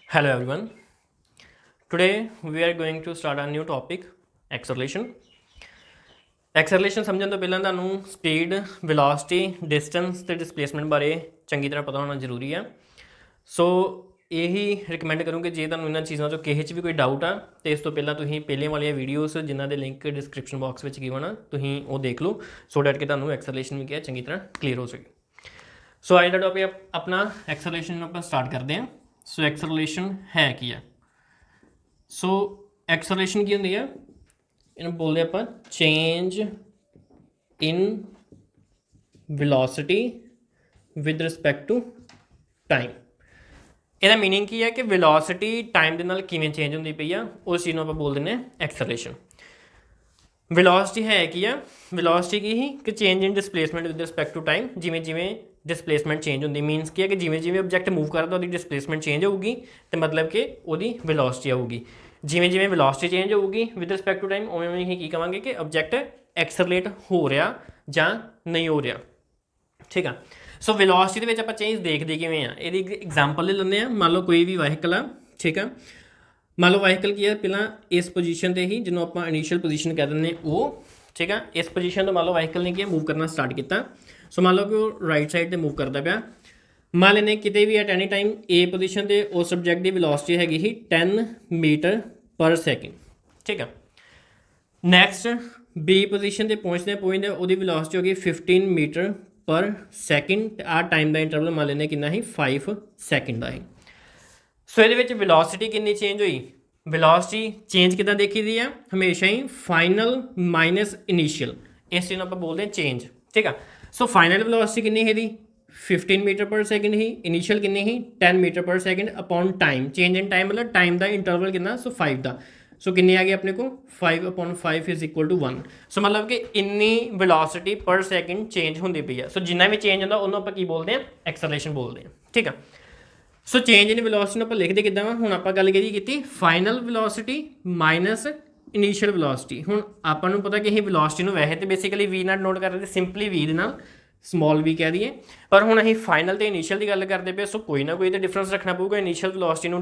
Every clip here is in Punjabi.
Hello everyone. Today we are going to start a new topic acceleration. Acceleration ਸਮਝਣ ਤੋਂ ਪਹਿਲਾਂ ਤੁਹਾਨੂੰ ਸਪੀਡ, ਵੈਲੋਸਿਟੀ, ਡਿਸਟੈਂਸ ਤੇ ਡਿਸਪਲੇਸਮੈਂਟ ਬਾਰੇ ਚੰਗੀ ਤਰ੍ਹਾਂ ਪਤਾ ਹੋਣਾ ਜ਼ਰੂਰੀ ਆ। ਸੋ ਇਹੀ ਰਿਕਮੈਂਡ ਕਰੂੰਗੇ ਜੇ ਤੁਹਾਨੂੰ ਇਹਨਾਂ ਚੀਜ਼ਾਂ ਚੋਂ ਕਿਸੇ 'ਚ ਵੀ ਕੋਈ ਡਾਊਟ ਆ ਤੇ ਇਸ ਤੋਂ ਪਹਿਲਾਂ ਤੁਸੀਂ ਪਹਿਲੇ ਵਾਲੀਆਂ ਵੀਡੀਓਜ਼ ਜਿਨ੍ਹਾਂ ਦੇ ਲਿੰਕ ਡਿਸਕ੍ਰਿਪਸ਼ਨ ਬਾਕਸ ਵਿੱਚ ਗਿਵਨ ਆ ਤੁਸੀਂ ਉਹ ਦੇਖ ਲਓ ਸੋ ਡੈਟ ਕਿ ਤੁਹਾਨੂੰ ਐਕਸਲਰੇਸ਼ਨ ਵੀ ਕਿਹਾ ਚੰਗੀ ਤਰ੍ਹਾਂ ਕਲੀਅਰ ਹੋ ਸਕੇ। ਸੋ ਅੱਜ ਦਾ ਟੌਪਿਕ ਆਪਣਾ ਐਕਸਲਰੇਸ਼ਨ ਨੂੰ ਆਪਾਂ ਸਟਾਰਟ ਕਰਦੇ ਹਾਂ। ਸੋ ਐਕਸਲਰੇਸ਼ਨ ਹੈ ਕੀ ਆ? ਸੋ ਐਕਸਲਰੇਸ਼ਨ ਕੀ ਹੁੰਦੀ ਆ? ਇਹਨੂੰ ਬੋਲਦੇ ਆਪਾਂ change in velocity with respect to time. ਇਹਦਾ ਮੀਨਿੰਗ ਕੀ ਹੈ ਕਿ ਵੈਲੋਸਿਟੀ ਟਾਈਮ ਦੇ ਨਾਲ ਕਿਵੇਂ ਚੇਂਜ ਹੁੰਦੀ ਪਈ ਆ, ਉਸ ਚੀਜ਼ ਨੂੰ ਆਪਾਂ ਬੋਲ ਦਿੰਦੇ ਹਾਂ ਐਕਸਲਰੇਸ਼ਨ। ਵੈਲੋਸਿਟੀ ਹੈ ਕੀ ਆ? ਵੈਲੋਸਿਟੀ ਕੀ ਹੀ ਕਿ change in displacement with respect to time. ਜਿਵੇਂ ਜਿਵੇਂ ਡਿਸਪਲੇਸਮੈਂਟ ਚੇਂਜ ਹੁੰਦੀ ਮੀਨਸ ਕੀ ਹੈ ਕਿ ਜਿਵੇਂ ਜਿਵੇਂ ਆਬਜੈਕਟ ਮੂਵ ਕਰਦਾ ਉਹਦੀ ਡਿਸਪਲੇਸਮੈਂਟ ਚੇਂਜ ਹੋਊਗੀ ਤੇ ਮਤਲਬ ਕਿ ਉਹਦੀ ਵੈਲੋਸਿਟੀ ਆਊਗੀ। ਜਿਵੇਂ ਜਿਵੇਂ ਵੈਲੋਸਿਟੀ ਚੇਂਜ ਹੋਊਗੀ ਵਿਦ ਰਿਸਪੈਕਟ ਟੂ ਟਾਈਮ ਉਵੇਂ ਉਵੇਂ ਹੀ ਕੀ ਕਹਾਂਗੇ ਕਿ ਆਬਜੈਕਟ ਐਕਸਲਰੇਟ ਹੋ ਰਿਹਾ ਜਾਂ ਨਹੀਂ ਹੋ ਰਿਹਾ। ਠੀਕ ਆ। ਸੋ ਵੈਲੋਸਿਟੀ ਦੇ ਵਿੱਚ ਆਪਾਂ ਚੇਂਜ ਦੇਖਦੇ ਕਿਵੇਂ ਆ, ਇਹਦੀ ਐਗਜ਼ਾਮਪਲ ਲੈ ਲੈਂਦੇ ਆ। ਮੰਨ ਲਓ ਕੋਈ ਵੀ ਵਾਹੀਕਲ ਆ, ਠੀਕ ਆ। ਮੰਨ ਲਓ ਵਾਹੀਕਲ ਕੀ ਆ, ਪਹਿਲਾਂ ਇਸ ਪੋਜੀਸ਼ਨ 'ਤੇ ਹੀ ਜਿਹਨੂੰ ਆਪਾਂ ਇਨੀਸ਼ੀਅਲ ਪੋਜੀਸ਼ਨ ਕਹਿ ਦਿੰਦੇ ਉਹ, ਠੀਕ ਆ। ਇਸ ਪੋਜੀਸ਼ਨ ਤੋਂ ਮੰਨ ਲਓ ਵਾਹੀਕਲ ਨੇ ਕੀ ਮੂਵ ਕਰਨਾ ਸਟਾਰਟ ਕੀਤਾ। ਸੋ ਮੰਨ ਲਓ ਕਿ ਉਹ ਰਾਈਟ ਸਾਈਡ 'ਤੇ ਮੂਵ ਕਰਦਾ ਪਿਆ। ਮੰਨ ਲੈਂਦੇ ਕਿਤੇ ਵੀ at any time a position 'ਤੇ ਉਸ ਸਬਜੈਕਟ ਦੀ ਵੈਲੋਸਿਟੀ ਹੈਗੀ ਸੀ 10 ਮੀਟਰ ਪਰ ਸੈਕਿੰਡ, ਠੀਕ ਆ। ਨੈਕਸਟ ਬੀ ਪੋਜੀਸ਼ਨ 'ਤੇ ਪਹੁੰਚਦੇ ਉਹਦੀ ਵੈਲੋਸਿਟੀ ਹੋ ਗਈ 15 ਮੀਟਰ ਪਰ ਸੈਕਿੰਡ ਤੇ ਆਹ ਟਾਈਮ ਦਾ ਇੰਟਰਵਲ ਮੰਨ ਲੈਂਦੇ ਕਿੰਨਾ ਸੀ 5 ਸੈਕਿੰਡ ਦਾ ਸੀ। ਸੋ ਇਹਦੇ ਵਿੱਚ ਵੈਲੋਸਿਟੀ ਕਿੰਨੀ ਚੇਂਜ ਹੋਈ? ਵੈਲੋਸਿਟੀ ਚੇਂਜ ਕਿੱਦਾਂ ਦੇਖੀ ਦੀ ਆ? ਹਮੇਸ਼ਾ ਹੀ ਫਾਈਨਲ ਮਾਈਨਸ ਇਨੀਸ਼ੀਅਲ, ਇਸ ਚੀਜ਼ ਨੂੰ ਆਪਾਂ ਬੋਲਦੇ ਹਾਂ ਚੇਂਜ, ਠੀਕ ਆ। ਸੋ ਫਾਈਨਲ ਵੈਲੋਸਿਟੀ ਕਿੰਨੀ ਹੈ ਇਹਦੀ 15 ਮੀਟਰ ਪਰ ਸੈਕਿੰਡ ਹੀ, ਇਨੀਸ਼ੀਅਲ ਕਿੰਨੀ ਸੀ 10 metre per second upon time. Change in time ਮਤਲਬ ਟਾਈਮ ਦਾ ਇੰਟਰਵਲ ਕਿੰਨਾ? ਸੋ 5 ਦਾ। ਸੋ ਕਿੰਨੇ ਆ ਗਏ ਆਪਣੇ ਕੋਲ 5/5 ਇਜ਼ ਇਕੁਅਲ ਟੂ 1। ਸੋ ਮਤਲਬ ਕਿ ਇੰਨੀ ਵੈਲੋਸਿਟੀ ਪਰ ਸੈਕਿੰਡ ਚੇਂਜ ਹੁੰਦੀ ਪਈ ਆ। ਸੋ ਜਿੰਨਾ ਵੀ ਚੇਂਜ ਹੁੰਦਾ ਉਹਨੂੰ ਆਪਾਂ ਕੀ ਬੋਲਦੇ ਹਾਂ? ਐਕਸਲਰੇਸ਼ਨ ਬੋਲਦੇ ਹਾਂ, ਠੀਕ ਆ। ਸੋ ਚੇਂਜ ਇਨ ਵੈਲੋਸਿਟੀ ਨੂੰ ਆਪਾਂ ਲਿਖਦੇ ਕਿੱਦਾਂ ਵਾ? ਹੁਣ ਆਪਾਂ ਗੱਲ ਕਿਹਦੀ ਕੀਤੀ? Final velocity minus initial velocity. ਹੁਣ ਆਪਾਂ ਨੂੰ ਪਤਾ ਕਿ ਅਸੀਂ ਵੈਲੋਸਿਟੀ ਨੂੰ ਵੈਸੇ ਤੇ ਬੇਸਿਕਲੀ ਵੀ ਨਾਲ ਨੋਟ ਕਰਦੇ, ਸਿੰਪਲੀ ਵੀ ਦੇ ਨਾਲ ਸਮੋਲ ਵੀ ਕਹਿ ਦਈਏ, ਪਰ ਹੁਣ ਅਸੀਂ ਫਾਈਨਲ ਤੇ ਇਨੀਸ਼ੀਅਲ ਦੀ ਗੱਲ ਕਰਦੇ ਪਏ। ਸੋ ਕੋਈ ਨਾ ਕੋਈ ਤਾਂ ਡਿਫਰੈਂਸ ਰੱਖਣਾ ਪਊਗਾ ਇਨੀਸ਼ੀਅਲ ਵੈਲੋਸਿਟੀ ਨੂੰ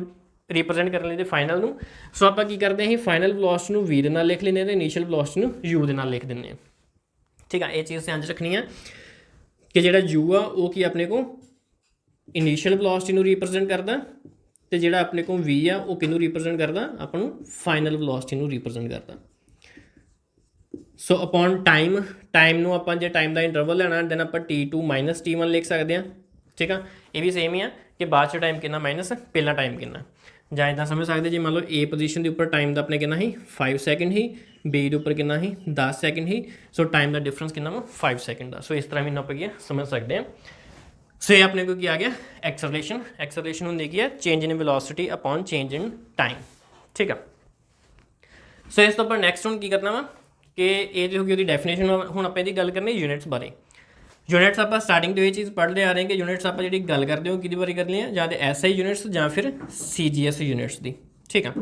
ਰਿਪਰੈਜ਼ੈਂਟ ਕਰਨ ਲਈ ਤੇ ਫਾਈਨਲ ਨੂੰ। ਸੋ ਆਪਾਂ ਕੀ ਕਰਦੇ ਹਾਂ? ਅਸੀਂ ਫਾਈਨਲ ਵੈਲੋਸਿਟੀ ਨੂੰ ਵੀ ਦੇ ਨਾਲ ਲਿਖ ਲੈਂਦੇ ਹਾਂ ਤੇ ਇਨੀਸ਼ੀਅਲ ਵੈਲੋਸਿਟੀ ਨੂੰ ਯੂ ਦੇ ਨਾਲ ਲਿਖ ਦਿੰਦੇ ਹਾਂ, ਠੀਕ ਆ। ਇਹ ਚੀਜ਼ ਧਿਆਨ 'ਚ ਰੱਖਣੀ ਆ ਕਿ ਜਿਹੜਾ ਯੂ ਆ ਉਹ ਕੀ ਆਪਣੇ ਕੋਲ ਇਨੀਸ਼ੀਅਲ ਵੈਲੋਸਿਟੀ ਨੂੰ ਰਿਪਰੈਜ਼ੈਂਟ ਕਰਦਾ ਤੇ ਜਿਹੜਾ ਆਪਣੇ ਕੋਲ ਵੀ ਆ ਉਹ ਕਿਹਨੂੰ ਰਿਪਰੈਜ਼ੈਂਟ ਕਰਦਾ? ਆਪਾਂ ਨੂੰ ਫਾਈਨਲ ਵੈਲੋਸਿਟੀ ਨੂੰ ਰਿਪਰੈਜ਼ੈਂਟ ਕਰਦਾ। ਸੋ ਅਪੋਨ ਟਾਈਮ, ਟਾਈਮ ਨੂੰ ਆਪਾਂ ਜੇ ਟਾਈਮ ਦਾ ਇੰਟਰਵਲ ਲੈਣਾ ਦੈਨ ਆਪਾਂ t2 ਮਾਈਨਸ t1 ਲਿਖ ਸਕਦੇ ਹਾਂ, ਠੀਕ ਆ। ਇਹ ਵੀ ਸੇਮ ਹੀ ਆ ਕਿ ਬਾਅਦ 'ਚ ਟਾਈਮ ਕਿੰਨਾ ਮਾਈਨਸ ਪਹਿਲਾ ਟਾਈਮ ਕਿੰਨਾ, ਜਾਂ ਇੱਦਾਂ ਸਮਝ ਸਕਦੇ ਜੇ ਮੰਨ ਲਓ ਏ ਪੋਜੀਸ਼ਨ ਦੇ ਉੱਪਰ ਟਾਈਮ ਦਾ ਆਪਣੇ ਕਿੰਨਾ ਸੀ 5 ਸੈਕਿੰਡ ਹੀ, ਬੀ ਦੇ ਉੱਪਰ ਕਿੰਨਾ ਸੀ 10 ਸੈਕਿੰਡ ਹੀ। ਸੋ ਟਾਈਮ ਦਾ ਡਿਫਰੈਂਸ ਕਿੰਨਾ ਵਾ 5 ਸੈਕਿੰਡ ਦਾ। ਸੋ ਇਸ ਤਰ੍ਹਾਂ ਵੀ ਨਾ ਆਪਾਂ ਕੀ ਸਮਝ ਸਕਦੇ ਹਾਂ। ਸੋ ਇਹ ਆਪਣੇ ਕੋਲ ਕੀ ਆ ਗਿਆ? ਐਕਸਲਰੇਸ਼ਨ। ਐਕਸਲਰੇਸ਼ਨ ਹੁੰਦੀ ਕੀ ਹੈ? Change in velocity upon change in time, ਠੀਕ ਆ। ਸੋ ਇਸ ਤੋਂ ਆਪਾਂ ਨੈਕਸਟ ਹੁਣ ਕੀ ਕਰਨਾ ਵਾ ਕਿ ਇਹ ਜੋ ਹੋ ਗਈ ਉਹਦੀ ਡੈਫੀਨੇਸ਼ਨ। ਹੁਣ ਆਪਾਂ ਇਹਦੀ ਗੱਲ ਕਰਨੀ ਯੂਨਿਟਸ ਬਾਰੇ। ਯੂਨਿਟਸ ਆਪਾਂ ਸਟਾਰਟਿੰਗ ਦੇ ਇਹ ਚੀਜ਼ ਪੜ੍ਹਦੇ ਆ ਰਹੇ ਕਿ ਯੂਨਿਟਸ ਆਪਾਂ ਜਿਹੜੀ ਗੱਲ ਕਰਦੇ ਹੋ ਕਿਹਦੀ ਬਾਰੇ ਕਰਨੀ ਆ? ਜਾਂ ਤਾਂ SI ਯੂਨਿਟਸ ਜਾਂ ਫਿਰ CGS ਯੂਨਿਟਸ ਦੀ, ਠੀਕ ਆ।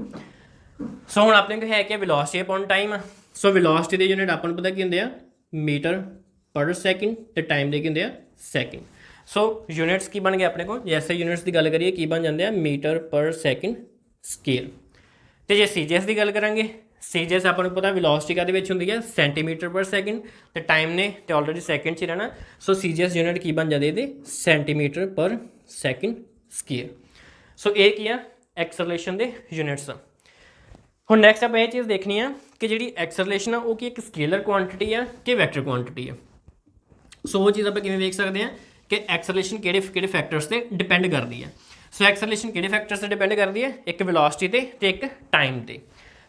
ਸੋ ਹੁਣ ਆਪਣੇ ਕੋਲ ਹੈ ਕਿ ਵੈਲੋਸਿਟੀ ਅਪੋਨ ਟਾਈਮ। ਸੋ ਵੈਲੋਸਿਟੀ ਦੇ ਯੂਨਿਟ ਆਪਾਂ ਨੂੰ ਪਤਾ ਕੀ ਹੁੰਦੇ ਆ? ਮੀਟਰ ਪਰ ਸੈਕਿੰਡ ਤੇ ਟਾਈਮ ਦੇ ਕੀ ਹੁੰਦੇ ਆ? ਸੈਕਿੰਡ। ਸੋ ਯੂਨਿਟਸ ਕੀ ਬਣ ਗਏ ਆਪਣੇ ਕੋਲ? ਜੇ SI ਯੂਨਿਟਸ ਦੀ ਗੱਲ ਕਰੀਏ ਕੀ ਬਣ ਜਾਂਦੇ ਆ? Metre per second scale. ਤੇ ਜੇ CGS ਦੀ ਗੱਲ ਕਰਾਂਗੇ, CGS ਆਪਾਂ ਨੂੰ ਪਤਾ ਵੈਲੋਸਿਟੀ ਕਾਹਦੇ ਵਿੱਚ ਹੁੰਦੀ ਹੈ? ਸੈਂਟੀਮੀਟਰ ਪਰ ਸੈਕਿੰਡ ਤੇ ਟਾਈਮ ਨੇ ਤੇ ਆਲਰੇਡੀ ਸੈਕਿੰਡ 'ਚ ਹੀ ਰਹਿਣਾ। ਸੋ CGS ਯੂਨਿਟ ਕੀ ਬਣ ਜਾਂਦੇ ਇਹਦੇ? ਸੈਂਟੀਮੀਟਰ ਪਰ ਸੈਕਿੰਡ ਸਕੇਅਰ। ਸੋ ਇਹ ਕੀ ਆ? ਐਕਸਲਰੇਸ਼ਨ ਦੇ ਯੂਨਿਟਸ ਆ। ਹੁਣ ਨੈਕਸਟ ਆਪਾਂ ਇਹ ਚੀਜ਼ ਦੇਖਣੀ ਆ ਕਿ ਜਿਹੜੀ ਐਕਸਲਰੇਸ਼ਨ ਆ ਉਹ ਕੀ ਇੱਕ ਸਕੇਲਰ ਕੁਆਂਟਿਟੀ ਆ ਕਿ ਵੈਕਟਰ ਕੁਆਂਟਿਟੀ ਆ। ਸੋ ਉਹ ਚੀਜ਼ ਆਪਾਂ ਕਿਵੇਂ ਵੇਖ ਸਕਦੇ ਹਾਂ ਕਿ ਐਕਸਲਰੇਸ਼ਨ ਕਿਹੜੇ ਫੈਕਟਰਸ 'ਤੇ ਡਿਪੈਂਡ ਕਰਦੀ ਹੈ। ਸੋ ਐਕਸਲਰੇਸ਼ਨ ਕਿਹੜੇ ਫੈਕਟਰਸ 'ਤੇ ਡਿਪੈਂਡ ਕਰਦੀ ਹੈ? ਇੱਕ ਵੈਲੋਸਿਟੀ ਤੇ ਇੱਕ ਟਾਈਮ 'ਤੇ।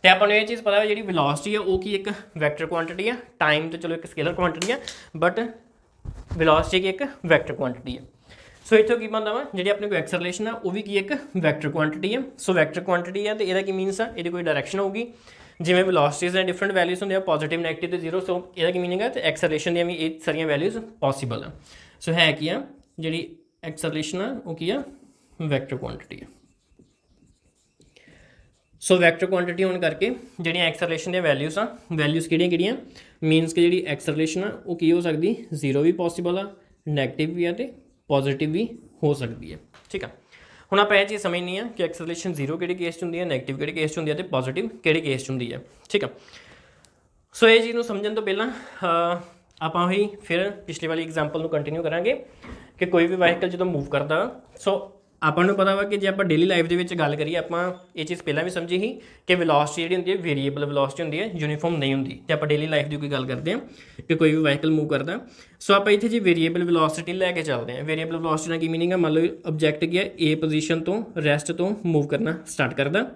ਤੇ ਆਪਾਂ ਨੂੰ ਇਹ ਚੀਜ਼ ਪਤਾ ਹੈ ਜਿਹੜੀ ਵੈਲੋਸਿਟੀ ਆ ਉਹ ਕੀ ਇੱਕ ਵੈਕਟਰ ਕੁਆਂਟਿਟੀ ਆ, ਟਾਈਮ ਤੇ ਚਲੋ ਇੱਕ ਸਕੇਲਰ ਕੁਆਂਟਿਟੀ ਆ, ਬਟ ਵੈਲੋਸਿਟੀ ਕੀ ਇੱਕ ਵੈਕਟਰ ਕੁਆਂਟਿਟੀ ਆ। ਸੋ ਇੱਥੋਂ ਕੀ ਬਣਦਾ ਵਾ? ਜਿਹੜੀ ਆਪਣੇ ਕੋਲ ਐਕਸਲਰੇਸ਼ਨ ਆ ਉਹ ਵੀ ਕੀ ਇੱਕ ਵੈਕਟਰ ਕੁਆਂਟਿਟੀ ਆ। ਸੋ ਵੈਕਟਰ ਕੁਆਂਟਿਟੀ ਆ ਤੇ ਇਹਦਾ ਕੀ ਮੀਨਸ ਆ? ਇਹਦੀ ਕੋਈ ਡਾਇਰੈਕਸ਼ਨ ਹੋਊਗੀ। ਜਿਵੇਂ ਵੈਲੋਸਿਟੀਜ਼ ਦੇ ਡਿਫਰੈਂਟ ਵੈਲਿਊਜ਼ ਹੁੰਦੇ ਆ, ਪੋਜ਼ਿਟਿਵ, ਨੈਗੇਟਿਵ ਤੇ 0। ਸੋ ਇਹਦਾ ਕੀ ਮੀਨਿੰਗ ਆ? ਤੇ ਐਕਸਲਰੇਸ਼ਨ ਦੀਆਂ ਵੀ ਇਹ ਸਾਰੀਆਂ ਵੈਲਿਊਜ਼ ਪੋਸੀਬਲ ਆ। ਸੋ ਹੈ ਕੀ ਆ? ਜਿਹੜੀ ਐਕਸਲਰੇਸ਼ਨ ਆ ਉਹ ਕੀ ਆ? ਵੈਕਟਰ ਕੁਆਂਟਿਟੀ ਆ। ਸੋ ਵੈਕਟਰ ਕੁਆਂਟਿਟੀ ਹੋਣ ਕਰਕੇ ਜਿਹੜੀਆਂ ਐਕਸਲਰੇਸ਼ਨ ਦੀਆਂ ਵੈਲਿਊਜ਼ ਆ, ਵੈਲਿਊਜ਼ ਕਿਹੜੀਆਂ ਮੀਨਸ ਕਿ ਜਿਹੜੀ ਐਕਸਲਰੇਸ਼ਨ ਆ ਉਹ ਕੀ ਹੋ ਸਕਦੀ? 0 ਵੀ ਪੋਸੀਬਲ ਆ, ਨੈਗੇਟਿਵ ਵੀ ਆ ਤੇ ਪੋਜ਼ਿਟਿਵ ਵੀ ਹੋ ਸਕਦੀ ਹੈ, ਠੀਕ ਆ। ਹੁਣ ਆਪਾਂ ਇਹ ਚੀਜ਼ ਸਮਝਣੀ ਆ ਕਿ ਐਕਸਲਰੇਸ਼ਨ ਜ਼ੀਰੋ ਕਿਹੜੇ ਕੇਸ 'ਚ ਹੁੰਦੀ ਹੈ, ਨੈਗੇਟਿਵ ਕਿਹੜੇ ਕੇਸ 'ਚ ਹੁੰਦੀ ਹੈ, ਤੇ ਪੋਜ਼ਿਟਿਵ ਕਿਹੜੇ ਕੇਸ 'ਚ ਹੁੰਦੀ ਹੈ। ਠੀਕ ਆ, ਸੋ ਇਹ ਚੀਜ਼ ਨੂੰ ਸਮਝਣ ਤੋਂ ਪਹਿਲਾਂ ਆਪਾਂ ਉਹੀ ਫਿਰ ਪਿਛਲੀ ਵਾਲੀ ਐਗਜ਼ਾਮਪਲ ਨੂੰ ਕੰਟੀਨਿਊ ਕਰਾਂਗੇ ਕਿ ਕੋਈ ਵੀ ਵਾਹੀਕਲ ਜਦੋਂ ਮੂਵ ਕਰਦਾ, ਸੋ ਆਪਾਂ ਨੂੰ ਪਤਾ ਵਾ ਕਿ ਜੇ ਆਪਾਂ ਡੇਲੀ ਲਾਈਫ ਦੇ ਵਿੱਚ ਗੱਲ ਕਰੀਏ, ਆਪਾਂ ਇਹ ਚੀਜ਼ ਪਹਿਲਾਂ ਵੀ ਸਮਝੀ ਸੀ ਕਿ ਵੈਲੋਸਿਟੀ ਜਿਹੜੀ ਹੁੰਦੀ ਹੈ ਵੇਰੀਏਬਲ ਵੈਲੋਸਿਟੀ ਹੁੰਦੀ ਹੈ, ਯੂਨੀਫਾਰਮ ਨਹੀਂ ਹੁੰਦੀ। ਤੇ ਆਪਾਂ ਡੇਲੀ ਲਾਈਫ ਦੀ ਕੋਈ ਗੱਲ ਕਰਦੇ ਹਾਂ ਕਿ ਕੋਈ ਵੀ ਵਾਹੀਕਲ ਮੂਵ ਕਰਦਾ, ਸੋ ਆਪਾਂ ਇੱਥੇ ਜੀ ਵੇਰੀਏਬਲ ਵੈਲੋਸਿਟੀ ਲੈ ਕੇ ਚੱਲਦੇ ਹਾਂ। ਵੇਰੀਏਬਲ ਵੈਲੋਸਿਟੀ ਦਾ ਕੀ ਮੀਨਿੰਗ ਹੈ? ਮੰਨ ਲਓ ਆਬਜੈਕਟ ਕੀ ਹੈ, ਏ ਪੋਜੀਸ਼ਨ ਤੋਂ ਰੈਸਟ ਤੋਂ ਮੂਵ ਕਰਨਾ ਸਟਾਰਟ ਕਰਦਾ।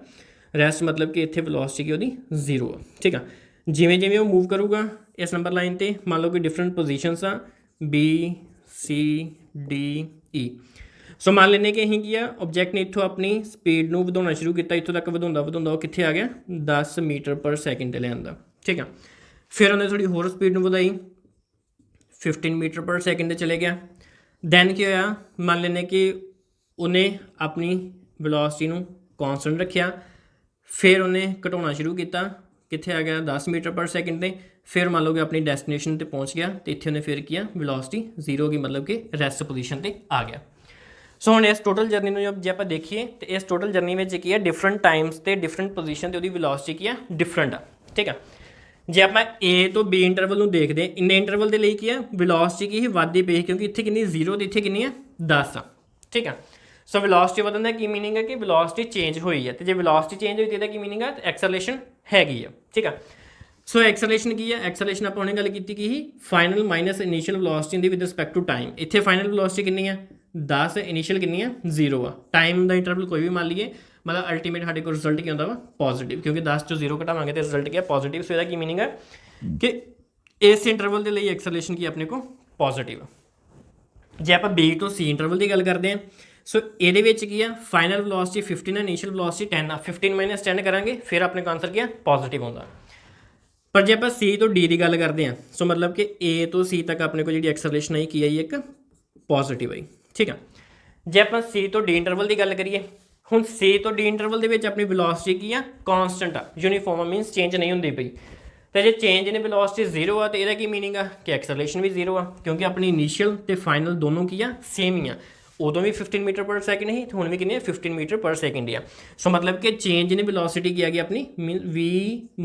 ਰੈਸਟ ਮਤਲਬ ਕਿ ਇੱਥੇ ਵੈਲੋਸਿਟੀ ਕੀ ਉਹਦੀ ਜ਼ੀਰੋ ਆ। ਠੀਕ ਆ, ਜਿਵੇਂ ਜਿਵੇਂ ਉਹ ਮੂਵ ਕਰੂਗਾ ਇਸ ਨੰਬਰ ਲਾਈਨ 'ਤੇ, ਮੰਨ ਲਓ ਕਿ ਡਿਫਰੈਂਟ ਪੋਜੀਸ਼ਨਸ ਆ B C D E। ਸੋ ਮੰਨ ਲੈਂਦੇ ਕਿ ਅਸੀਂ ਕੀ ਆ, ਆਬਜੈਕਟ ਨੇ ਇੱਥੋਂ ਆਪਣੀ ਸਪੀਡ ਨੂੰ ਵਧਾਉਣਾ ਸ਼ੁਰੂ ਕੀਤਾ, ਇੱਥੋਂ ਤੱਕ ਵਧਾਉਂਦਾ ਵਧਾਉਂਦਾ ਉਹ ਕਿੱਥੇ ਆ ਗਿਆ 10 ਮੀਟਰ ਪਰ ਸੈਕਿੰਡ 'ਤੇ ਲਿਆਂਦਾ। ਠੀਕ ਆ, ਫਿਰ ਉਹਨੇ ਥੋੜੀ ਹੋਰ ਸਪੀਡ ਨੂੰ ਵਧਾਈ 15 ਮੀਟਰ ਪਰ ਸੈਕਿੰਡ 'ਤੇ ਚਲੇ ਗਿਆ। ਦੈਨ ਕੀ ਹੋਇਆ, ਮੰਨ ਲੈਂਦੇ ਕਿ ਉਹਨੇ ਆਪਣੀ ਵੈਲੋਸਿਟੀ ਨੂੰ ਕੌਨਸਟੈਂਟ ਰੱਖਿਆ, ਫਿਰ ਉਹਨੇ ਘਟਾਉਣਾ ਸ਼ੁਰੂ ਕੀਤਾ, ਕਿੱਥੇ ਆ ਗਿਆ 10 ਮੀਟਰ ਪਰ ਸੈਕਿੰਡ 'ਤੇ। ਫਿਰ ਮੰਨ ਲਓ ਕਿ ਆਪਣੀ ਡੈਸਟੀਨੇਸ਼ਨ 'ਤੇ ਪਹੁੰਚ ਗਿਆ, ਤੇ ਇੱਥੇ ਉਹਨੇ ਫਿਰ ਕੀ ਆ, ਵੈਲੋਸਿਟੀ ਜ਼ੀਰੋ ਹੋ ਗਈ, ਮਤਲਬ ਕਿ ਰੈਸਟ ਪੋਜੀਸ਼ਨ 'ਤੇ ਆ ਗਿਆ। ਸੋ ਹੁਣ ਇਸ ਟੋਟਲ ਜਰਨੀ ਨੂੰ ਜੇ ਆਪਾਂ ਦੇਖੀਏ ਤਾਂ ਇਸ ਟੋਟਲ ਜਰਨੀ ਵਿੱਚ ਕੀ ਹੈ, ਡਿਫਰੈਂਟ ਟਾਈਮਸ ਤੇ ਡਿਫਰੈਂਟ ਪੋਜੀਸ਼ਨ 'ਤੇ ਉਹਦੀ ਵੈਲੋਸਿਟੀ ਕੀ ਆ, ਡਿਫਰੈਂਟ ਆ। ਠੀਕ ਆ, ਜੇ ਆਪਾਂ A ਤੋਂ B ਇੰਟਰਵਲ ਨੂੰ ਦੇਖਦੇ ਹਾਂ, ਇੰਨੇ ਇੰਟਰਵਲ ਦੇ ਲਈ ਕੀ ਆ, ਵੈਲੋਸਿਟੀ ਕੀ ਵੱਧਦੀ ਪਈ, ਕਿਉਂਕਿ ਇੱਥੇ ਕਿੰਨੀ ਜ਼ੀਰੋ ਤੇ ਇੱਥੇ ਕਿੰਨੀ ਆ 10 ਆ। ਠੀਕ ਆ, ਸੋ ਵੈਲੋਸਿਟੀ ਵਧਣ ਦਾ ਕੀ ਮੀਨਿੰਗ ਹੈ ਕਿ ਵੈਲੋਸਿਟੀ ਚੇਂਜ ਹੋਈ ਹੈ, ਤੇ ਜੇ ਵੈਲੋਸਿਟੀ ਚੇਂਜ ਹੋਈ ਤੇ ਇਹਦਾ ਕੀ ਮੀਨਿੰਗ ਹੈ, ਐਕਸਲਰੇਸ਼ਨ ਹੈਗੀ ਆ। ਠੀਕ ਆ, ਸੋ ਐਕਸਲਰੇਸ਼ਨ ਕੀ ਹੈ, ਐਕਸਲਰੇਸ਼ਨ ਆਪਾਂ ਉਹਨੇ ਗੱਲ ਕੀਤੀ ਕਿ final minus initial velocity the with respect to time. ਇੱਥੇ ਫਾਈਨਲ ਵੈਲੋਸਿਟੀ ਕਿੰਨੀ ਆ 10, ਇਨੀਸ਼ੀਅਲ ਕਿੰਨੀ ਆ 0 ਆ। ਟਾਈਮ ਦਾ ਇੰਟਰਵਲ ਕੋਈ ਵੀ ਮੰਨ ਲਈਏ, ਮਤਲਬ ਅਲਟੀਮੇਟ ਸਾਡੇ ਕੋਲ ਰਿਜ਼ਲਟ ਕੀ ਹੁੰਦਾ ਵਾ, ਪੋਜ਼ਿਟਿਵ, ਕਿਉਂਕਿ 10 ਚੋਂ 0 ਘਟਾਵਾਂਗੇ ਤੇ ਰਿਜ਼ਲਟ ਕੀ ਹੈ, ਪੋਜ਼ਿਟਿਵ। ਸੋ ਇਹਦਾ ਕੀ ਮੀਨਿੰਗ ਹੈ ਕਿ ਇਸ ਇੰਟਰਵਲ ਦੇ ਲਈ ਐਕਸਲਰੇਸ਼ਨ ਕੀ ਆਪਣੇ ਕੋਲ ਪੋਜ਼ਿਟਿਵ। ਜੇ ਆਪਾਂ B ਤੋਂ C ਇੰਟਰਵਲ ਦੀ ਗੱਲ ਕਰਦੇ ਹਾਂ, ਸੋ ਇਹਦੇ ਵਿੱਚ ਕੀ ਆ, ਫਾਈਨਲ ਵੈਲੋਸਿਟੀ 15 ਆ, ਇਨੀਸ਼ੀਅਲ ਵੈਲੋਸਿਟੀ 10 ਆ। 15 ਮਾਈਨਸ 10 ਕਰਾਂਗੇ, ਫਿਰ ਆਪਣੇ ਕੋਲ ਆਨਸਰ ਕੀ ਆ, ਪੋਜ਼ਿਟਿਵ ਆਉਂਦਾ। ਪਰ ਜੇ ਆਪਾਂ C ਤੋਂ D ਦੀ ਗੱਲ ਕਰਦੇ ਹਾਂ, ਸੋ ਮਤਲਬ ਕਿ A ਤੋਂ C ਤੱਕ ਆਪਣੇ ਕੋਲ ਜਿਹੜੀ ਐਕਸਲਰੇਸ਼ਨ ਆਈ ਕੀ ਆਈ, ਇੱਕ ਪੋਜ਼ਿਟਿਵ ਆਈ। ਠੀਕ ਆ, ਜੇ ਆਪਾਂ C ਤੋਂ D ਇੰਟਰਵਲ ਦੀ ਗੱਲ ਕਰੀਏ, ਹੁਣ C ਤੋਂ D ਇੰਟਰਵਲ ਦੇ ਵਿੱਚ ਆਪਣੀ ਵੈਲੋਸਿਟੀ ਕੀ ਆ, ਕਾਂਸਟੈਂਟ ਆ, ਯੂਨੀਫਾਰਮ ਮੀਨਸ ਚੇਂਜ ਨਹੀਂ ਹੁੰਦੀ ਪਈ। ਤੇ ਜੇ ਚੇਂਜ ਨੇ ਵੈਲੋਸਿਟੀ ਜ਼ੀਰੋ ਆ, ਤੇ ਇਹਦਾ ਕੀ ਮੀਨਿੰਗ ਆ ਕਿ ਐਕਸਲਰੇਸ਼ਨ ਵੀ ਜ਼ੀਰੋ ਆ, ਕਿਉਂਕਿ ਆਪਣੀ ਇਨੀਸ਼ੀਅਲ ਤੇ ਫਾਈਨਲ ਦੋਨੋਂ ਕੀ ਆ, ਸੇਮ ਹੀ ਆ। ਉਦੋਂ ਵੀ 15 ਮੀਟਰ ਪਰ ਸੈਕਿੰਡ ਸੀ, ਹੁਣ ਵੀ ਕਿੰਨੀ ਆ, 15 ਮੀਟਰ ਪਰ ਸੈਕਿੰਡ ਆ। ਸੋ ਮਤਲਬ ਕਿ ਚੇਂਜ ਨੇ ਵੈਲੋਸਿਟੀ ਕੀ ਆ ਗਈ ਆਪਣੀ V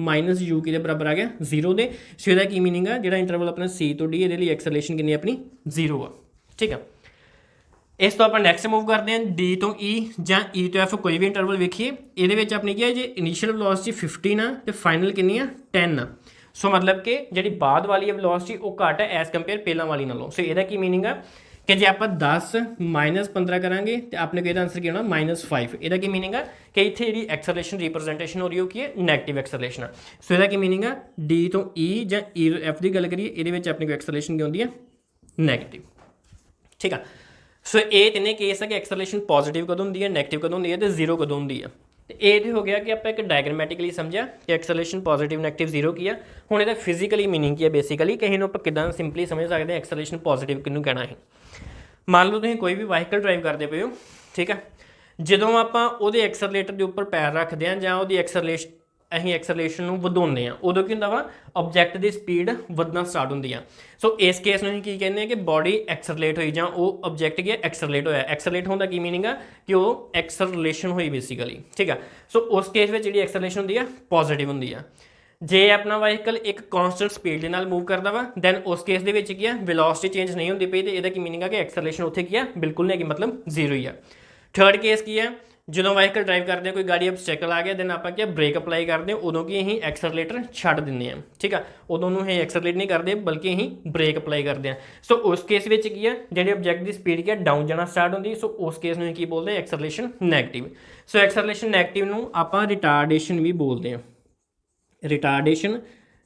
ਮਾਈਨਸ U ਦੇ ਬਰਾਬਰ ਆ ਗਿਆ ਜ਼ੀਰੋ ਦੇ। ਸੋ ਇਹਦਾ ਕੀ ਮੀਨਿੰਗ ਆ, ਜਿਹੜਾ ਇੰਟਰਵਲ ਆਪਣਾ C ਤੋਂ D, ਇਹਦੇ ਲਈ ਐਕਸਲਰੇਸ਼ਨ ਕਿੰਨੀ ਆਪਣੀ ਜ਼ੀਰੋ ਆ। ਠੀਕ ਆ, ਇਸ ਤੋਂ ਆਪਾਂ ਨੈਕਸਟ ਮੂਵ ਕਰਦੇ ਹਾਂ D ਤੋਂ E ਜਾਂ E ਤੋਂ F, ਕੋਈ ਵੀ ਇੰਟਰਵਲ ਵੇਖੀਏ, ਇਹਦੇ ਵਿੱਚ ਆਪਣੀ ਕੀ ਹੈ, ਜੇ ਇਨੀਸ਼ੀਅਲ ਵੈਲੋਸਿਟੀ 15 ਆ ਤੇ ਫਾਈਨਲ ਕਿੰਨੀ ਆ 10 ਆ। ਸੋ ਮਤਲਬ ਕਿ ਜਿਹੜੀ ਬਾਅਦ ਵਾਲੀ ਹੈ ਵੈਲੋਸਿਟੀ ਉਹ ਘੱਟ ਹੈ ਐਜ਼ ਕੰਪੇਅਰ ਪਹਿਲਾਂ ਵਾਲੀ ਨਾਲੋਂ। ਸੋ ਇਹਦਾ ਕੀ ਮੀਨਿੰਗ ਆ ਕਿ ਜੇ ਆਪਾਂ 10 ਮਾਈਨਸ 15 ਕਰਾਂਗੇ ਤੇ ਆਪਣੇ ਕੋਲ ਇਹਦਾ ਆਨਸਰ ਕੀ ਹੋਣਾ -5। ਇਹਦਾ ਕੀ ਮੀਨਿੰਗ ਆ ਕਿ ਇੱਥੇ ਜਿਹੜੀ ਐਕਸਲਰੇਸ਼ਨ ਰਿਪਰੈਜ਼ੈਂਟੇਸ਼ਨ ਹੋ ਰਹੀ ਉਹ ਕੀ ਹੈ, ਨੈਗੇਟਿਵ ਐਕਸਲਰੇਸ਼ਨ ਆ। ਸੋ ਇਹਦਾ ਕੀ ਮੀਨਿੰਗ ਆ, D ਤੋਂ E ਜਾਂ E ਤੋਂ F ਦੀ ਗੱਲ ਕਰੀਏ, ਇਹਦੇ ਵਿੱਚ ਆਪਣੀ ਕੋਲ ਐਕਸਲਰੇਸ਼ਨ ਕੀ ਹੁੰਦੀ ਹੈ, ਨੈਗੇਟਿਵ। ਠੀਕ ਆ, ਸੋ ਇਹ ਤਿੰਨੇ ਕੇਸ ਹੈ ਕਿ ਐਕਸਲਰੇਸ਼ਨ ਪੋਜ਼ਿਟਿਵ ਕਦੋਂ ਹੁੰਦੀ ਹੈ, ਨੈਗੇਟਿਵ ਕਦੋਂ ਹੁੰਦੀ ਹੈ, ਤੇ ਜ਼ੀਰੋ ਕਦੋਂ ਹੁੰਦੀ ਹੈ। ਤੇ ਇਹ ਤੇ ਹੋ ਗਿਆ ਕਿ ਆਪਾਂ ਇੱਕ ਡਾਇਗਰਾਮੈਟਿਕਲੀ ਸਮਝਿਆ ਕਿ ਐਕਸਲਰੇਸ਼ਨ ਪੋਜ਼ਿਟਿਵ ਨੈਗੇਟਿਵ ਜ਼ੀਰੋ ਕੀ ਆ। ਹੁਣ ਇਹਦਾ ਫਿਜ਼ੀਕਲੀ ਮੀਨਿੰਗ ਕੀ ਹੈ, ਬੇਸਿਕਲੀ ਕਿਸੇ ਨੂੰ ਆਪਾਂ ਕਿੱਦਾਂ ਸਿੰਪਲੀ ਸਮਝ ਸਕਦੇ ਹਾਂ ਐਕਸਲਰੇਸ਼ਨ ਪੋਜ਼ਿਟਿਵ ਕਿਹਨੂੰ ਕਹਿਣਾ ਹੈ। ਮੰਨ ਲਓ ਤੁਸੀਂ ਕੋਈ ਵੀ ਵਾਹੀਕਲ ਡਰਾਈਵ ਕਰਦੇ ਪਏ ਹੋ, ਠੀਕ ਹੈ, ਜਦੋਂ ਆਪਾਂ ਉਹਦੇ ਐਕਸਲਰੇਟਰ ਦੇ ਉੱਪਰ ਪੈਰ ਰੱਖਦੇ ਹਾਂ ਜਾਂ ਉਹਦੀ ਅਸੀਂ ਐਕਸਲਰੇਸ਼ਨ ਨੂੰ ਵਧਾਉਂਦੇ ਹਾਂ, ਉਦੋਂ ਕੀ ਹੁੰਦਾ ਵਾ, ਆਬਜੈਕਟ ਦੀ ਸਪੀਡ ਵਧਣਾ ਸਟਾਰਟ ਹੁੰਦੀ ਆ। ਸੋ ਇਸ ਕੇਸ ਨੂੰ ਅਸੀਂ ਕੀ ਕਹਿੰਦੇ ਹਾਂ ਕਿ ਬੋਡੀ ਐਕਸਲਰੇਟ ਹੋਈ ਜਾਂ ਉਹ ਆਬਜੈਕਟ ਕੀ ਐਕਸਲਰੇਟ ਹੋਇਆ। ਐਕਸਲਰੇਟ ਹੋਣ ਦਾ ਕੀ ਮੀਨਿੰਗ ਆ ਕਿ ਉਹ ਐਕਸਲਰੇਸ਼ਨ ਹੋਈ ਬੇਸਿਕਲੀ। ਠੀਕ ਆ, ਸੋ ਉਸ ਕੇਸ ਵਿੱਚ ਜਿਹੜੀ ਐਕਸਲਰੇਸ਼ਨ ਹੁੰਦੀ ਆ ਪੋਜ਼ਿਟਿਵ ਹੁੰਦੀ ਆ। ਜੇ ਆਪਣਾ ਵਾਹੀਕਲ ਇੱਕ ਕਾਂਸਟੈਂਟ ਸਪੀਡ ਦੇ ਨਾਲ ਮੂਵ ਕਰਦਾ ਵਾ, ਦੈਨ ਉਸ ਕੇਸ ਦੇ ਵਿੱਚ ਕੀ ਆ, ਵੈਲੋਸਿਟੀ ਚੇਂਜ ਨਹੀਂ ਹੁੰਦੀ ਪਈ, ਤੇ ਇਹਦਾ ਕੀ ਮੀਨਿੰਗ ਆ ਕਿ ਐਕਸਲਰੇਸ਼ਨ ਉੱਥੇ ਕੀ ਆ, ਬਿਲਕੁਲ ਨਹੀਂ ਹੈਗੀ, ਮਤਲਬ ਜ਼ੀਰੋ ਹੀ ਆ। ਥਰਡ ਕੇਸ ਕੀ ਆ, ਜਦੋਂ ਵਾਹੀਕਲ ਡਰਾਈਵ ਕਰਦੇ ਹਾਂ ਕੋਈ ਗਾੜੀ ਆਬਸਟੈਕਲ ਆ ਗਿਆ, ਦੈਨ ਆਪਾਂ ਕੀ ਬ੍ਰੇਕ ਅਪਲਾਈ ਕਰਦੇ ਹਾਂ, ਉਦੋਂ ਕੀ ਅਸੀਂ ਐਕਸਲਰੇਟਰ ਛੱਡ ਦਿੰਦੇ ਹਾਂ। ਠੀਕ ਆ, ਉਦੋਂ ਨੂੰ ਅਸੀਂ ਐਕਸਲਰੇਟ ਨਹੀਂ ਕਰਦੇ ਬਲਕਿ ਅਸੀਂ ਬ੍ਰੇਕ ਅਪਲਾਈ ਕਰਦੇ ਹਾਂ। ਸੋ ਉਸ ਕੇਸ ਵਿੱਚ ਕੀ ਆ, ਜਿਹੜੇ ਆਬਜੈਕਟ ਦੀ ਸਪੀਡ ਕੀ ਆ ਡਾਊਨ ਜਾਣਾ ਸਟਾਰਟ ਹੁੰਦੀ। ਸੋ ਉਸ ਕੇਸ ਨੂੰ ਕੀ ਬੋਲਦੇ ਹਾਂ, ਐਕਸਲਰੇਸ਼ਨ ਨੈਗੇਟਿਵ। ਸੋ ਐਕਸਲਰੇਸ਼ਨ ਨੈਗੇਟਿਵ ਨੂੰ ਆਪਾਂ ਰਿਟਾਰਡੇਸ਼ਨ ਵੀ ਬੋਲਦੇ ਹਾਂ, ਰਿਟਾਰਡੇਸ਼ਨ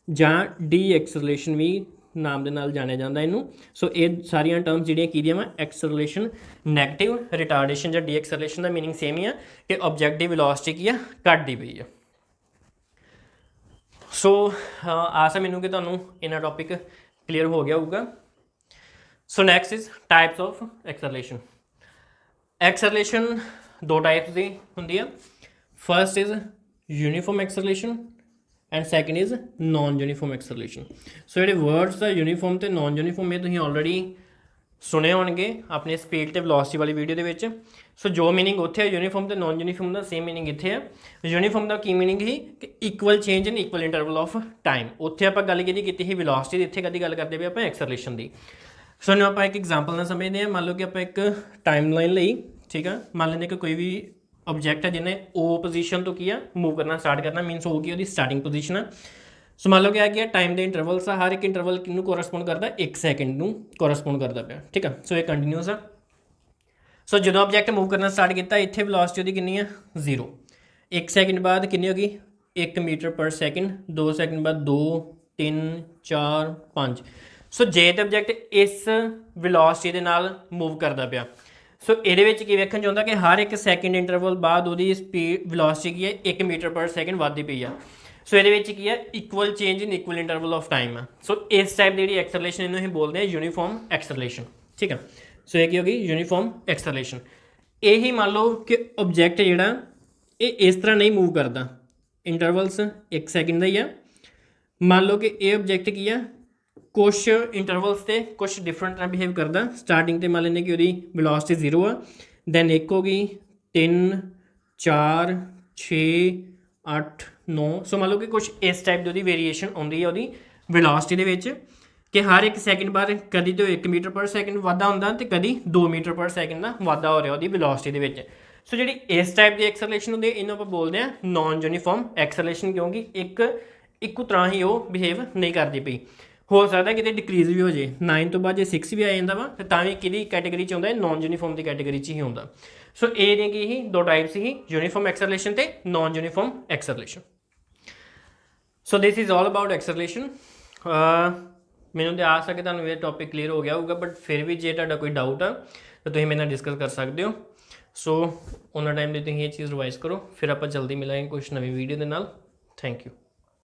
ਜਾਂ ਡੀ ਐਕਸਲਰੇਸ਼ਨ ਵੀ ਨਾਮ ਦੇ ਨਾਲ ਜਾਣਿਆ ਜਾਂਦਾ ਇਹਨੂੰ। ਸੋ ਇਹ ਸਾਰੀਆਂ ਟਰਮਸ ਜਿਹੜੀਆਂ ਕਿਹਦੀਆਂ ਵਾ, ਐਕਸਲਰੇਸ਼ਨ ਨੈਗੇਟਿਵ, ਰਿਟਾਰਡੇਸ਼ਨ ਜਾਂ ਡੀ ਐਕਸਲਰੇਸ਼ਨ ਦਾ ਮੀਨਿੰਗ ਸੇਮ ਹੀ ਆ ਕਿ ਆਬਜੈਕਟ ਦੀ ਵੈਲੋਸਿਟੀ ਕੀ ਆ, ਘਟਦੀ ਪਈ ਆ। ਸੋ ਆਸ ਹੈ ਮੈਨੂੰ ਕਿ ਤੁਹਾਨੂੰ ਇਹਨਾਂ ਟੌਪਿਕ ਕਲੀਅਰ ਹੋ ਗਿਆ ਹੋਊਗਾ। So next is types of acceleration. Acceleration ਦੋ ਟਾਈਪਸ ਦੀ ਹੁੰਦੀ ਆ। First is uniform acceleration and second is non uniform acceleration. So ਜਿਹੜੇ ਵਰਡਸ ਦਾ ਯੂਨੀਫਾਰਮ ਤੇ ਨੋਨ ਯੂਨੀਫਾਰਮ ਇਹ ਤੁਸੀਂ ਆਲਰੇਡੀ ਸੁਣੇ ਹੋਣਗੇ ਆਪਣੇ ਸਪੀਡ ਤੇ ਵੈਲੋਸਿਟੀ ਵਾਲੀ ਵੀਡੀਓ ਦੇ ਵਿੱਚ। ਸੋ ਜੋ ਮੀਨਿੰਗ ਉੱਥੇ ਹੈ ਯੂਨੀਫਾਰਮ ਤੇ ਨਾਨ ਯੂਨੀਫਾਰਮ ਦਾ ਸੇਮ ਮੀਨਿੰਗ ਇੱਥੇ ਹੈ। ਯੂਨੀਫਾਰਮ ਦਾ ਕੀ ਮੀਨਿੰਗ ਸੀ ਕਿ equal change in equal interval of time. ਉੱਥੇ ਆਪਾਂ ਗੱਲ ਕੀਤੀ ਸੀ ਵੈਲੋਸਿਟੀ ਦੀ, ਇੱਥੇ ਕਦੀ ਗੱਲ ਕਰਦੇ ਪਏ ਆਪਾਂ ਐਕਸਲਰੇਸ਼ਨ ਦੀ। ਸੋ ਇਹਨੂੰ ਆਪਾਂ ਇੱਕ ਐਗਜ਼ਾਮਪਲ ਨਾਲ ਸਮਝਦੇ ਹਾਂ। ਮੰਨ ਲਓ ਕਿ ਆਪਾਂ ਇੱਕ ਟਾਈਮ ਲਾਈਨ ਲਈ, ਠੀਕ ਆ, ਮੰਨ ਲੈਂਦੇ ਕਿ ਕੋਈ ਵੀ ਆਬਜੈਕਟ ਹੈ ਜਿਹਨੇ O ਪੋਜੀਸ਼ਨ ਤੋਂ ਕੀ ਆ ਮੂਵ ਕਰਨਾ ਸਟਾਰਟ ਕਰਨਾ, ਮੀਨਸ O ਕੀ ਉਹਦੀ ਸਟਾਰਟਿੰਗ ਪੋਜੀਸ਼ਨ ਆ। ਸੋ ਮੰਨ ਲਓ ਕਿ ਆ ਗਿਆ ਟਾਈਮ ਦੇ ਇੰਟਰਵਲਸ ਆ, ਹਰ ਇੱਕ ਇੰਟਰਵਲ ਕਿਹਨੂੰ ਕੋਰਸਪੋਂਡ ਕਰਦਾ 1 ਸੈਕਿੰਡ ਨੂੰ ਕੋਰਸਪੋਂਡ ਕਰਦਾ ਪਿਆ, ਠੀਕ ਆ। ਸੋ ਇਹ ਕੰਟੀਨਿਊਸ ਆ। ਸੋ ਜਦੋਂ ਆਬਜੈਕਟ ਮੂਵ ਕਰਨਾ ਸਟਾਰਟ ਕੀਤਾ ਇੱਥੇ ਵੈਲੋਸਿਟੀ ਉਹਦੀ ਕਿੰਨੀ ਆ 0। 1 ਸੈਕਿੰਡ ਬਾਅਦ ਕਿੰਨੀ ਹੋ ਗਈ 1 ਮੀਟਰ ਪਰ ਸੈਕਿੰਡ, 2 ਸੈਕਿੰਡ ਬਾਅਦ 2 3 4 5। ਸੋ ਜੇ ਤਾਂ ਆਬਜੈਕਟ ਇਸ ਵੈਲੋਸਿਟੀ ਦੇ ਨਾਲ ਮੂਵ ਕਰਦਾ ਪਿਆ, ਸੋ ਇਹਦੇ ਵਿੱਚ ਕੀ ਵੇਖਣ ਚਾਹੁੰਦਾ ਕਿ ਹਰ ਇੱਕ ਸੈਕਿੰਡ ਇੰਟਰਵਲ ਬਾਅਦ ਉਹਦੀ ਸਪੀਡ ਵੈਲੋਸਿਟੀ ਕੀ ਹੈ 1 ਮੀਟਰ ਪਰ ਸੈਕਿੰਡ ਵੱਧਦੀ ਪਈ ਆ। ਸੋ ਇਹਦੇ ਵਿੱਚ ਕੀ ਹੈ equal change in equal interval of time ਆ। ਸੋ ਇਸ ਟਾਈਪ ਦੀ ਜਿਹੜੀ ਐਕਸਲਰੇਸ਼ਨ ਇਹਨੂੰ ਅਸੀਂ ਬੋਲਦੇ ਹਾਂ ਯੂਨੀਫਾਰਮ ਐਕਸਲਰੇਸ਼ਨ, ਠੀਕ ਆ। ਸੋ ਇਹ ਕੀ ਹੋ ਗਈ ਯੂਨੀਫਾਰਮ ਐਕਸਲਰੇਸ਼ਨ। ਇਹੀ ਮੰਨ ਲਓ ਕਿ ਆਬਜੈਕਟ ਜਿਹੜਾ ਇਹ ਇਸ ਤਰ੍ਹਾਂ ਨਹੀਂ ਮੂਵ ਕਰਦਾ, ਇੰਟਰਵਲਸ 1 ਸੈਕਿੰਡ ਦਾ ਹੀ ਆ। ਮੰਨ ਲਓ ਕਿ ਇਹ ਆਬਜੈਕਟ ਕੀ ਆ ਕੁਛ ਇੰਟਰਵਲਸ ਤੇ ਕੁਛ ਡਿਫਰੈਂਟ ਤਰ੍ਹਾਂ ਬਿਹੇਵ ਕਰਦਾ। ਸਟਾਰਟਿੰਗ ਤੇ ਮੰਨ ਲੈਂਦੇ ਕਿ ਉਹਦੀ ਵੈਲੋਸਿਟੀ 0 ਆ, ਦੈਨ 1 ਹੋ ਗਈ 3 4 6 8 9। ਸੋ ਮੰਨ ਲਓ ਕਿ ਕੁਛ ਇਸ ਟਾਈਪ ਦੀ ਉਹਦੀ ਵੇਰੀਏਸ਼ਨ ਆਉਂਦੀ ਹੈ ਉਹਦੀ ਵੈਲੋਸਿਟੀ ਦੇ ਵਿੱਚ ਕਿ ਹਰ ਇੱਕ ਸੈਕਿੰਡ ਬਾਅਦ ਕਦੀ ਤਾਂ 1 ਮੀਟਰ ਪਰ ਸੈਕਿੰਡ ਵਾਧਾ ਹੁੰਦਾ ਤੇ ਕਦੀ 2 ਮੀਟਰ ਪਰ ਸੈਕਿੰਡ ਦਾ ਵਾਧਾ ਹੋ ਰਿਹਾ ਉਹਦੀ ਵੈਲੋਸਿਟੀ ਦੇ ਵਿੱਚ। ਸੋ ਜਿਹੜੀ ਇਸ ਟਾਈਪ ਦੀ ਐਕਸਲਰੇਸ਼ਨ ਹੁੰਦੀ ਹੈ ਇਹਨੂੰ ਆਪਾਂ ਬੋਲਦੇ ਹਾਂ ਨਾਨ ਯੂਨੀਫਾਰਮ ਐਕਸਲਰੇਸ਼ਨ, ਕਿਉਂਕਿ ਇੱਕੋ ਤਰ੍ਹਾਂ ਹੀ ਉਹ ਬਿਹੇਵ ਨਹੀਂ ਕਰਦੀ ਪਈ। ਹੋ ਸਕਦਾ ਕਿਤੇ ਡਿਕਰੀਜ਼ ਵੀ ਹੋ ਜੇ, 9 ਤੋਂ ਬਾਅਦ ਜੇ 6 ਵੀ ਆ ਜਾਂਦਾ ਵਾ ਤੇ ਤਾਂ ਵੀ ਕਿਹਦੀ ਕੈਟੇਗਰੀ 'ਚ ਆਉਂਦਾ ਹੈ ਨਾਨ ਯੂਨੀਫਾਰਮ ਦੀ ਕੈਟੇਗਰੀ 'ਚ ਹੀ ਆਉਂਦਾ। ਸੋ ਇਹ ਦੀਆਂ ਕੀ ਹੀ ਦੋ ਟਾਈਪਸ ਹੀ ਯੂਨੀਫਾਰਮ ਐਕਸਲਰੇਸ਼ਨ ਤੇ non uniform acceleration. So this is all about acceleration. ਮੈਨੂੰ ਤਾਂ ਆਸ ਹੈ ਕਿ ਤੁਹਾਨੂੰ ਇਹ ਟੌਪਿਕ ਕਲੀਅਰ ਹੋ ਗਿਆ ਹੋਊਗਾ, ਬਟ ਫਿਰ ਵੀ ਜੇ ਤੁਹਾਡਾ ਕੋਈ ਡਾਊਟ ਆ ਤਾਂ ਤੁਸੀਂ ਮੇਰੇ ਨਾਲ ਡਿਸਕਸ ਕਰ ਸਕਦੇ ਹੋ। ਸੋ ਉਹਨਾਂ ਟਾਈਮ ਲਈ ਤੁਸੀਂ ਇਹ ਚੀਜ਼ ਰਿਵਾਈਜ਼ ਕਰੋ, ਫਿਰ ਆਪਾਂ ਜਲਦੀ ਮਿਲਾਂਗੇ ਕੁਛ ਨਵੀਂ ਵੀਡੀਓ ਦੇ ਨਾਲ। Thank you.